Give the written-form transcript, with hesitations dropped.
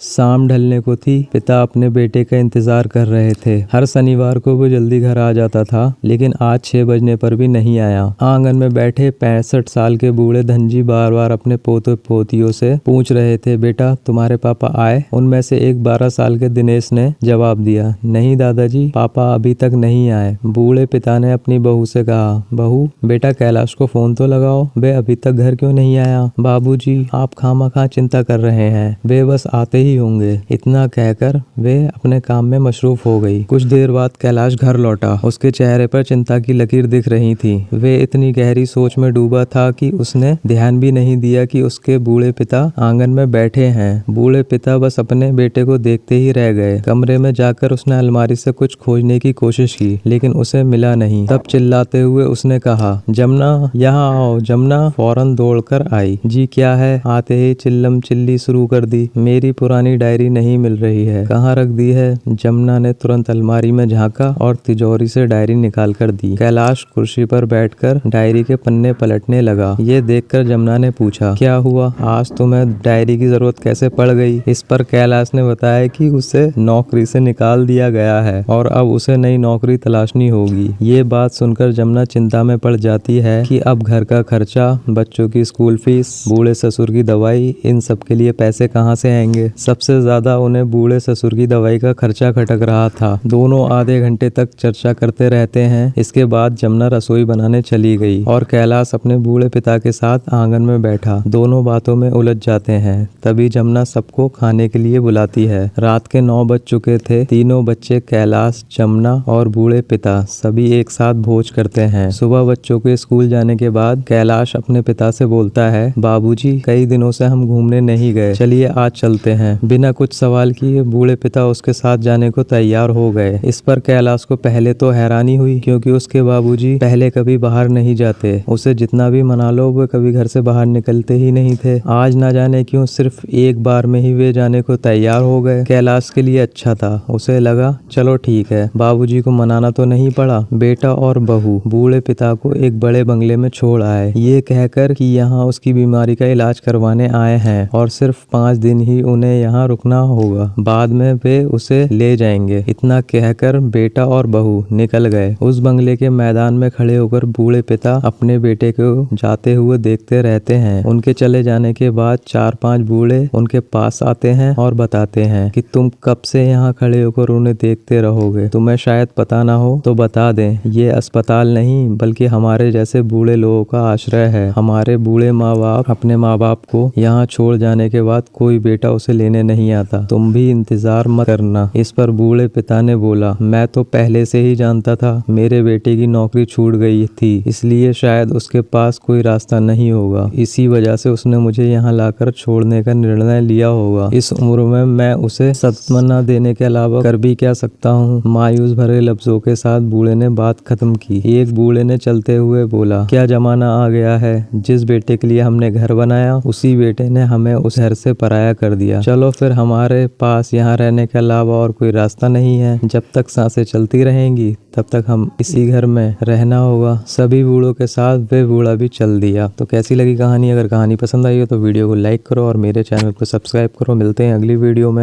शाम ढलने को थी। पिता अपने बेटे का इंतजार कर रहे थे। हर शनिवार को वो जल्दी घर आ जाता था, लेकिन आज 6 बजने पर भी नहीं आया। आंगन में बैठे 65 साल के बूढ़े धनजी बार बार अपने पोते पोतियों से पूछ रहे थे, बेटा तुम्हारे पापा आए? उनमें से एक 12 साल के दिनेश ने जवाब दिया, नहीं दादाजी, पापा अभी तक नहीं आए। बूढ़े पिता ने अपनी बहू से कहा, बहू बेटा कैलाश को फोन तो लगाओ, वे अभी तक घर क्यों नहीं आया? बाबूजी आप खामखा चिंता कर रहे हैं, वे बस आते ही होंगे। इतना कहकर वे अपने काम में मशरूफ हो गई। कुछ देर बाद कैलाश घर लौटा। उसके चेहरे पर चिंता की लकीर दिख रही थी। वे इतनी गहरी सोच में डूबा था कि उसने ध्यान भी नहीं दिया कि उसके बूढ़े पिता आंगन में बैठे हैं। बूढ़े पिता बस अपने बेटे को देखते ही रह गए। कमरे में जाकर उसने अलमारी से कुछ खोजने की कोशिश की, लेकिन उसे मिला नहीं। तब चिल्लाते हुए उसने कहा, जमुना यहाँ आओ। जमुना फौरन दौड़कर आई। जी क्या है? आते ही चिल्लम चिल्ली शुरू कर दी, मेरी पुरानी डायरी नहीं मिल रही है। कहाँ रख दी है? जमुना ने तुरंत अलमारी में झांका और तिजोरी से डायरी निकाल कर दी। कैलाश कुर्सी पर बैठकर डायरी के पन्ने पलटने लगा। ये देखकर जमुना ने पूछा, क्या हुआ? आज तुम्हें डायरी की जरूरत कैसे पड़ गई? इस पर कैलाश ने बताया कि उसे नौकरी से निकाल दिया गया है और अब उसे नई नौकरी तलाशनी होगी। ये बात सुनकर जमुना चिंता में पड़ जाती है कि अब घर का खर्चा, बच्चों की स्कूल फीस, बूढ़े ससुर की दवाई, इन सब के लिए पैसे कहाँ से आएंगे। सबसे ज्यादा उन्हें बूढ़े ससुर की दवाई का खर्चा खटक रहा था। दोनों आधे घंटे तक चर्चा करते रहते हैं। इसके बाद जमुना रसोई बनाने चली गई और कैलाश अपने बूढ़े पिता के साथ आंगन में बैठा। दोनों बातों में उलझ जाते हैं। तभी जमुना सबको खाने के लिए बुलाती है। रात के 9 बज चुके थे। तीनों बच्चे कैलाश, जमुना और बूढ़े पिता सभी एक साथ भोज करते हैं। सुबह बच्चों के स्कूल जाने के बाद कैलाश अपने पिता से बोलता है, बाबूजी कई दिनों से हम घूमने नहीं गए, चलिए आज चलते हैं। बिना कुछ सवाल किए बूढ़े पिता उसके साथ जाने को तैयार हो गए। इस पर कैलाश को पहले तो हैरानी हुई, क्योंकि उसके बाबूजी पहले कभी बाहर नहीं जाते। उसे जितना भी मना लो वो कभी घर से बाहर निकलते ही नहीं थे। आज ना जाने क्यों सिर्फ एक बार में ही वे जाने को तैयार हो गए। कैलाश के लिए अच्छा था। उसे लगा चलो ठीक है, बाबूजी को मनाना तो नहीं पड़ा। बेटा और बहू बूढ़े पिता को एक बड़े बंगले में छोड़ आए, ये कहकर कि यहाँ उसकी बीमारी का इलाज करवाने आए हैं और सिर्फ 5 दिन ही उन्हें यहाँ रुकना होगा, बाद में वे उसे ले जाएंगे। इतना कहकर बेटा और बहू निकल गए। उस बंगले के मैदान में खड़े होकर बूढ़े पिता अपने बेटे को जाते हुए देखते रहते हैं। उनके चले जाने के बाद 4-5 बूढ़े उनके पास आते हैं और बताते हैं कि तुम कब से यहाँ खड़े होकर उन्हें देखते रहोगे? तुम्हें शायद पता ना हो तो बता दें, ये अस्पताल नहीं बल्कि हमारे जैसे बूढ़े लोगों का आश्रय है। हमारे बूढ़े माँ बाप अपने माँ बाप को यहाँ छोड़ जाने के बाद कोई बेटा उसे लेने नहीं आता। तुम भी इंतजार मत करना। इस पर बूढ़े पिता ने बोला, मैं तो पहले से ही जानता था मेरे बेटे की नौकरी छूट गई थी, इसलिए शायद उसके पास कोई रास्ता नहीं होगा। इसी वजह से उसने मुझे यहाँ लाकर छोड़ने का निर्णय लिया होगा। इस उम्र में मैं उसे सांत्वना देने के अलावा कर भी क्या सकता हूँ? मायूस भरे लफ्जों के साथ बूढ़े ने बात खत्म की। एक बूढ़े ने चलते हुए बोला, क्या जमाना आ गया है, जिस बेटे के लिए हमने घर बनाया उसी बेटे ने हमें उस घर से पराया कर दिया। चलो फिर हमारे पास यहाँ रहने के अलावा और कोई रास्ता नहीं है। जब तक सांसें चलती रहेंगी तब तक हम इसी घर में रहना होगा। सभी बूढ़ों के साथ वे बूढ़ा भी चल दिया। तो कैसी लगी कहानी? अगर कहानी पसंद आई हो तो वीडियो को लाइक करो और मेरे चैनल को सब्सक्राइब करो। मिलते हैं अगली वीडियो में।